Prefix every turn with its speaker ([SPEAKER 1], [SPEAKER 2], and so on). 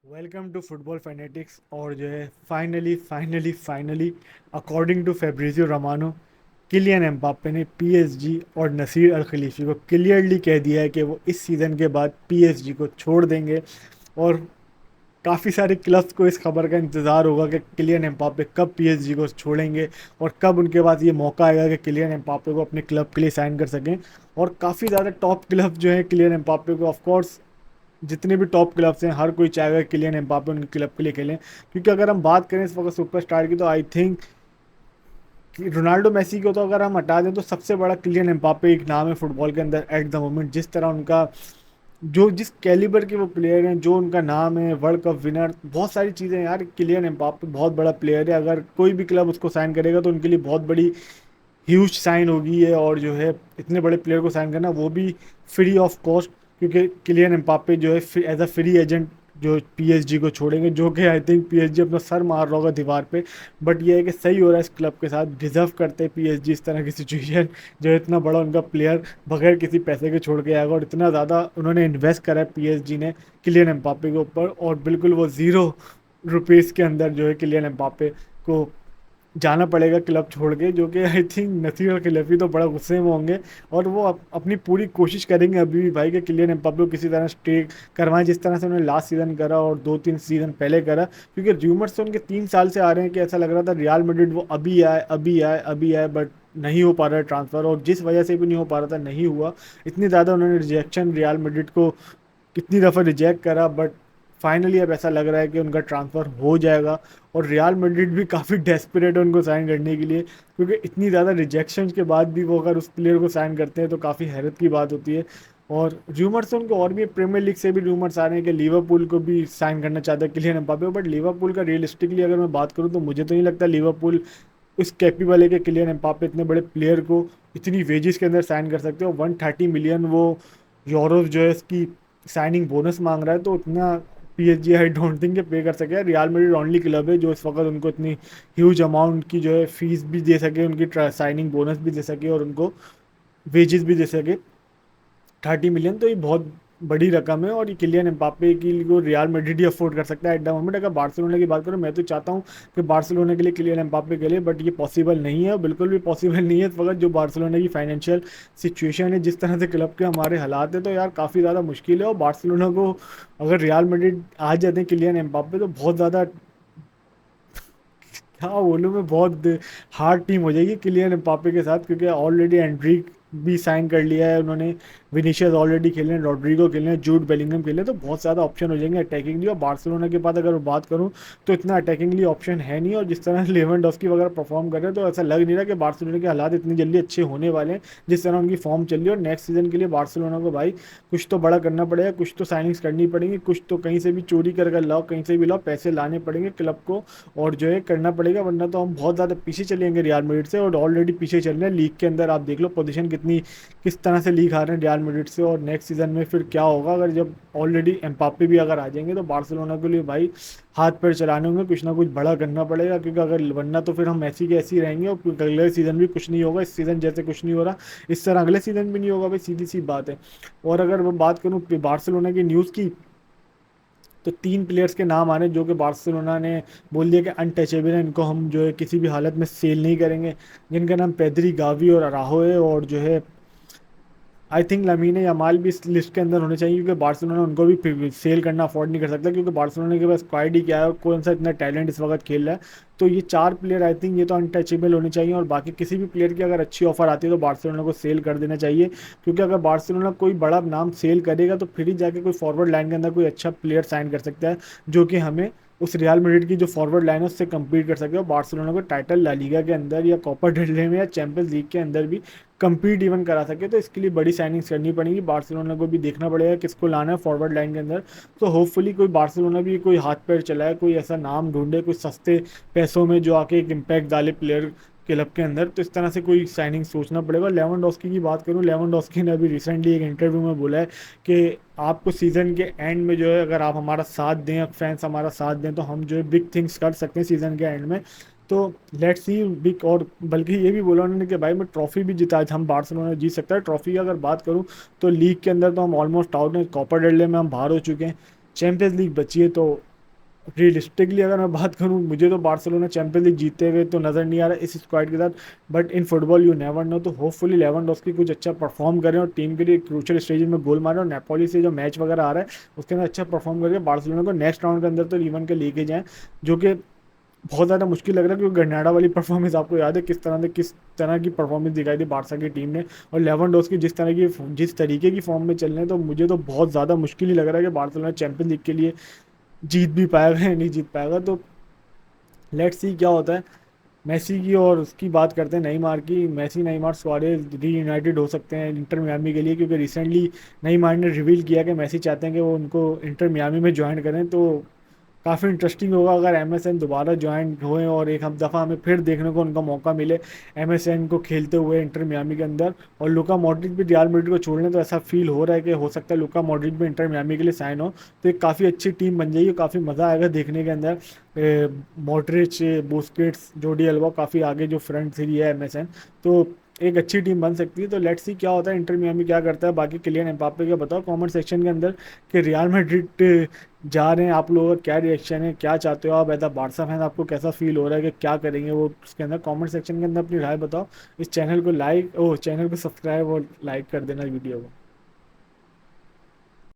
[SPEAKER 1] Welcome to football fanatics. और जो है finally according to Fabrizio Romano, Kylian Mbappe ने पीएसजी और नसीर अल खलीफी को क्लियरली कह दिया है कि वो इस सीज़न के बाद पीएसजी को छोड़ देंगे। और काफ़ी सारे क्लब्स को इस खबर का इंतज़ार होगा कि किलियन एम्बाप्पे कब पीएसजी को छोड़ेंगे और कब उनके पास ये मौका आएगा कि किलियन एम्बाप्पे को अपने क्लब के लिए साइन कर सकें। और काफ़ी ज़्यादा टॉप क्लब जो है किलियन एम्बाप्पे को, ऑफ कोर्स जितने भी टॉप क्लब्स हैं, हर कोई चाहेगा कि किलियन एम्बाप्पे उनके क्लब के लिए खेलें। क्योंकि अगर हम बात करें इस वक्त सुपरस्टार की, तो आई थिंक कि रोनाल्डो मेसी को तो अगर हम हटा दें तो सबसे बड़ा किलियन एम्बाप्पे एक नाम है फुटबॉल के अंदर एट द मोमेंट। जिस तरह उनका जो जिस कैलिबर के वो प्लेयर हैं, जो उनका नाम है, वर्ल्ड कप विनर, बहुत सारी चीज़ें यार। किलियन एम्बाप्पे बहुत बड़ा प्लेयर है। अगर कोई भी क्लब उसको साइन करेगा तो उनके लिए बहुत बड़ी ह्यूज साइन होगी है। और जो है इतने बड़े प्लेयर को साइन करना, वो भी फ्री ऑफ कॉस्ट। क्योंकि किलियन एम्बाप्पे जो है एज अ फ्री एजेंट जो पीएसजी को छोड़ेंगे, जो कि आई थिंक पीएसजी अपना सर मार रहा होगा दीवार पे। बट ये है कि सही हो रहा है इस क्लब के साथ, डिजर्व करते हैं पीएसजी इस तरह की सिचुएशन। जो है इतना बड़ा उनका प्लेयर बगैर किसी पैसे के छोड़ के आएगा, और इतना ज़्यादा उन्होंने इन्वेस्ट करा है पीएसजी ने किलियन एम्बाप्पे के ऊपर, और बिल्कुल वो ज़ीरो रुपीज़ के अंदर जो है किलियन एम्बाप्पे को जाना पड़ेगा क्लब छोड़ के। जो कि आई थिंक नसीर और खिलफी तो बड़ा गुस्से में होंगे। और वो अपनी पूरी कोशिश करेंगे अभी भी भाई कि किलियन एम्बाप्पे को किसी तरह स्टे करवाएं, जिस तरह से उन्होंने लास्ट सीज़न करा और 2-3 सीज़न पहले करा। क्योंकि र्यूमर्स तो उनके 3 साल से आ रहे हैं कि ऐसा लग रहा था रियल मैड्रिड वो अभी आए अभी आए अभी आए, बट नहीं हो पा रहा है ट्रांसफ़र। और जिस वजह से भी नहीं हो पा रहा था, नहीं हुआ। इतनी ज़्यादा उन्होंने रिजेक्शन रियल मैड्रिड को कितनी दफ़ा रिजेक्ट करा, बट फाइनली अब ऐसा लग रहा है कि उनका ट्रांसफ़र हो जाएगा। और रियल मैड्रिड भी काफ़ी डेस्परेट है उनको साइन करने के लिए, क्योंकि इतनी ज़्यादा रिजेक्शन के बाद भी वो अगर उस प्लेयर को साइन करते हैं तो काफ़ी हैरत की बात होती है। और रूमर्स तो उनको और भी प्रीमियर लीग से भी रूमर्स आ रहे हैं कि लिवरपूल को भी साइन करना चाहता है किलियन एम्बाप्पे को। बट लिवरपूल का रियलिस्टिकली अगर मैं बात करूँ तो मुझे तो नहीं लगता लिवरपूल उस कैपेबल है कि किलियन एम्बाप्पे इतने बड़े प्लेयर को इतनी वेजेस के अंदर साइन कर सकते हो। 130 मिलियन वो यूरोज जो है इसकी साइनिंग बोनस मांग रहा है, तो उतना पीएसजी आई डोंट थिंक पे कर सके। रियल मैड्रिड ओनली क्लब है जो इस वक्त उनको इतनी ह्यूज अमाउंट की जो है फीस भी दे सके, उनकी साइनिंग बोनस भी दे सके और उनको वेजेस भी दे सके। 30 मिलियन तो ये बहुत बड़ी रकम है, और ये किलियन एम्बाप्पे की को रियल मैड्रिड ही अफोर्ड कर सकता है एट द मोमेंट। अगर बार्सिलोना की बात करूँ, मैं तो चाहता हूँ कि बार्सिलोना के लिए किलियन एम्बाप्पे के लिए, बट ये पॉसिबल नहीं है, बिल्कुल भी पॉसिबल नहीं है इस वक्त। जो बार्सिलोना की फाइनेंशियल सिचुएशन है, जिस तरह से क्लब के हमारे हालात है, तो यार काफ़ी ज़्यादा मुश्किल है। और बार्सिलोना को अगर रियल मैड्रिड आ जाते हैं किलियन एम्बाप्पे, तो बहुत ज़्यादा, हाँ बोलूँ मैं, बहुत हार्ड टीम हो जाएगी किलियन एम्बाप्पे के साथ। क्योंकि ऑलरेडी एंड्रिक भी साइन कर लिया है उन्होंने, विनीशियस ऑलरेडी खेले हैं, रॉड्रिगो खेले हैं, जूड बेलिंगम खेले हैं, तो बहुत ज़्यादा ऑप्शन हो जाएंगे अटैकिंगली। और बार्सिलोना के बाद अगर बात करूँ तो इतना अटैकिंगली ऑप्शन है नहीं। और जिस तरह लेवेंडोस्की वगैरह परफॉर्म कर रहे हैं, तो ऐसा लग नहीं रहा कि बार्सिलोना के हालात इतनी जल्दी अच्छे होने वाले हैं जिस तरह उनकी फॉर्म चल रही है। और नेक्स्ट सीजन के लिए बार्सिलोना को भाई कुछ तो बड़ा करना पड़ेगा, कुछ तो साइनिंग्स करनी पड़ेंगी, कुछ तो कहीं से भी चोरी कर कर लाओ, कहीं से भी लाओ, पैसे लाने पड़ेंगे क्लब को और जो है करना पड़ेगा। वरना तो हम बहुत ज़्यादा पीछे चलेंगे रियल मैड्रिड से, और ऑलरेडी पीछे चल रहे हैं लीग के अंदर। आप देख लो पोजीशन कितनी किस तरह से लीग आ रहे हैं रियल मैड्रिड से। और नेक्स्ट सीजन में फिर क्या होगा अगर जब ऑलरेडी एम्बाप्पे भी अगर आ जाएंगे, तो बार्सिलोना के लिए भाई हाथ पैर चलाने होंगे, कुछ ना कुछ बड़ा करना पड़ेगा। क्योंकि अगर वरना तो फिर हम ऐसी के ऐसे ही रहेंगे और अगले सीजन भी कुछ नहीं होगा। इस सीजन जैसे कुछ नहीं हो रहा, इस तरह अगले सीजन भी नहीं होगा भाई, सीधी सी बात है। और अगर मैं बात करूँ बार्सिलोना की न्यूज़ की, तो 3 प्लेयर्स के नाम आ रहे हैं जो कि बार्सिलोना ने बोल दिया कि अनटचेबल है, इनको हम जो है किसी भी हालत में सेल नहीं करेंगे। जिनका नाम पेद्री, गावी और अराहो है। और जो है आई थिंक लमीन यमाल भी इस लिस्ट के अंदर होने चाहिए, क्योंकि बार्सिलोना उनको भी सेल करना अफोर्ड नहीं कर सकता। क्योंकि बार्सिलोना के पास स्क्वाड ही क्या है, कौन सा इतना टैलेंट इस वक्त खेल रहा है। तो ये 4 प्लेयर आई थिंक ये तो अनटचेबल होने चाहिए। और बाकी किसी भी प्लेयर की अगर अच्छी ऑफर आती है तो बार्सिलोना को सेल कर देना चाहिए। क्योंकि अगर बार्सिलोना कोई बड़ा नाम सेल करेगा तो फिर ही जाके कोई फॉरवर्ड लाइन के अंदर कोई अच्छा प्लेयर साइन कर सकता है, जो कि हमें उस रियल मैड्रिड की जो फॉरवर्ड लाइन है उससे compete कर सके। और बार्सिलोना को टाइटल ला लीगा के अंदर या कोपा डेल रे में या चैंपियंस लीग के अंदर भी compete इवन करा सके। तो इसके लिए बड़ी साइनिंग्स करनी पड़ेगी, बार्सिलोना को भी देखना पड़ेगा किसको लाना है फॉरवर्ड लाइन के अंदर। तो होपफुली कोई बार्सिलोना भी कोई हाथ पैर चलाए, कोई ऐसा नाम ढूंढे कोई सस्ते पैसों में जो आके एक इम्पैक्ट डाले प्लेयर क्लब के अंदर। तो इस तरह से कोई साइनिंग सोचना पड़ेगा। लेवेंडोस्की की बात करूं, लेवेंडोस्की ने अभी रिसेंटली एक इंटरव्यू में बोला है कि आपको सीज़न के एंड में जो है अगर आप हमारा साथ दें, फैंस हमारा साथ दें, तो हम जो है बिग थिंग्स कर सकते हैं सीज़न के एंड में। तो लेट्स सी बिग। और बल्कि ये भी बोला उन्होंने कि भाई मैं ट्रॉफी भी जिता, हम बार्सिलोना जीत सकता है ट्रॉफी की। अगर बात करूं तो लीग के अंदर तो हम ऑलमोस्ट आउट हैं, कोपा डेल रे में हम बाहर हो चुके हैं, चैंपियंस लीग बची है। तो ریئلسٹکلی اگر میں بات کروں مجھے تو بارسلونا چیمپئن لیگ جیتے ہوئے تو نظر نہیں آ رہا اس اسکواڈ کے ساتھ. But in football you never know, تو ہوپ فلی لیونڈوسکی کچھ اچھا پرفارم کریں اور ٹیم کے لیے کروشل اسٹیج میں گول مارے, اور نیپولی سے جو میچ وغیرہ آ رہا ہے اس کے اندر اچھا پرفارم کر کے بارسلونا کو نیکسٹ راؤنڈ کے اندر تو ایون کے لے کے جائیں, جو کہ بہت زیادہ مشکل لگ رہا ہے کیونکہ گرناڈا والی پرفارمنس آپ کو یاد ہے کس طرح کی پرفارمنس دکھائی تھی بارسا کی ٹیم نے, اور لیونڈوسکی جس طریقے کی فارم میں چل رہے ہیں, تو مجھے تو بہت زیادہ مشکل ہی لگ رہا ہے کہ بارسلونا چیمپئن لیگ کے لیے جیت بھی پائے گا یا نہیں جیت پائے گا. تو لیٹ سی کیا ہوتا ہے. میسی کی اور اس کی بات کرتے ہیں نیمار کی, میسی نیمار سوارز ری یونائٹڈ ہو سکتے ہیں انٹر میامی کے لیے, کیونکہ ریسنٹلی نیمار نے ریویل کیا کہ میسی چاہتے ہیں کہ وہ ان کو انٹر میامی میں جوائن کریں. تو کافی انٹرسٹنگ ہوگا اگر ایم ایس این دوبارہ جوائن ہوئیں اور ایک دفعہ ہمیں پھر دیکھنے کو ان کا موقع ملے ایم ایس این کو کھیلتے ہوئے انٹر میامی کے اندر. اور لوکا ماڈرچ بھی ریال میڈرڈ کو چھوڑنے, تو ایسا فیل ہو رہا ہے کہ ہو سکتا ہے لوکا ماڈرچ بھی انٹر میامی کے لیے سائن ہو, تو ایک کافی اچھی ٹیم بن جائے گی, کافی مزہ آئے گا دیکھنے کے اندر. ماڈرچ, بوسکیٹس, جوڈی البا کافی آگے جو فرنٹ تھری ہے ایم ایس این, تو ایک اچھی ٹیم بن سکتی ہے. تو لیٹس سی کیا ہوتا ہے انٹر میامی کیا کرتا ہے. باقی کلین امباپے کا بتاؤ کامنٹ سیکشن کے اندر کہ ریال میڈرڈ جا رہے ہیں آپ لوگوں کا کیا ریئیکشن ہے, کیا چاہتے ہو آپ ایز اے بارسا فین, آپ کو کیسا فیل ہو رہا ہے کہ کیا کریں گے وہ اس کے اندر کامنٹ سیکشن کے اندر اپنی رائے بتاؤ. اس چینل کو چینل کو سبسکرائب اور لائک کر دینا ویڈیو کو.